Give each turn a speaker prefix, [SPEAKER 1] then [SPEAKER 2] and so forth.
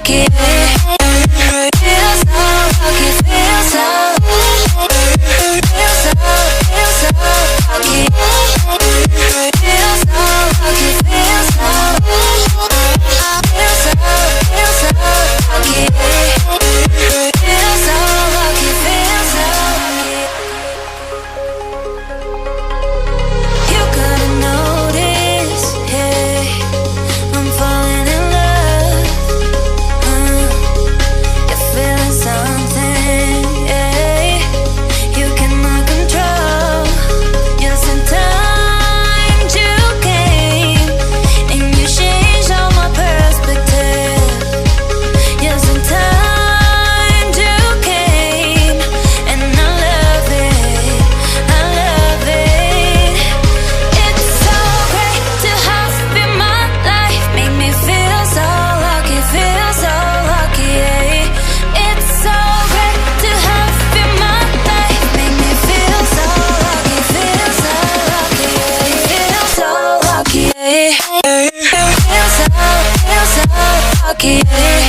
[SPEAKER 1] lucky. Feel so lucky, feel so lucky. Feel so lucky. Feel so lucky, feel so feel so lucky. Feel so lucky, feel so lucky. You gotta notice, hey, I'm falling in love. You're feeling something, yeah. You cannot control. Yes, sometimes you came and you changed all my perspective. Yes, sometimes you came and I love it, I love it. It's so great to have you in my life. Make me feel so lucky, yeah. It's so great to have you in my life. Make me feel so lucky, yeah. Feel so lucky, yeah. Feel so lucky, yeah.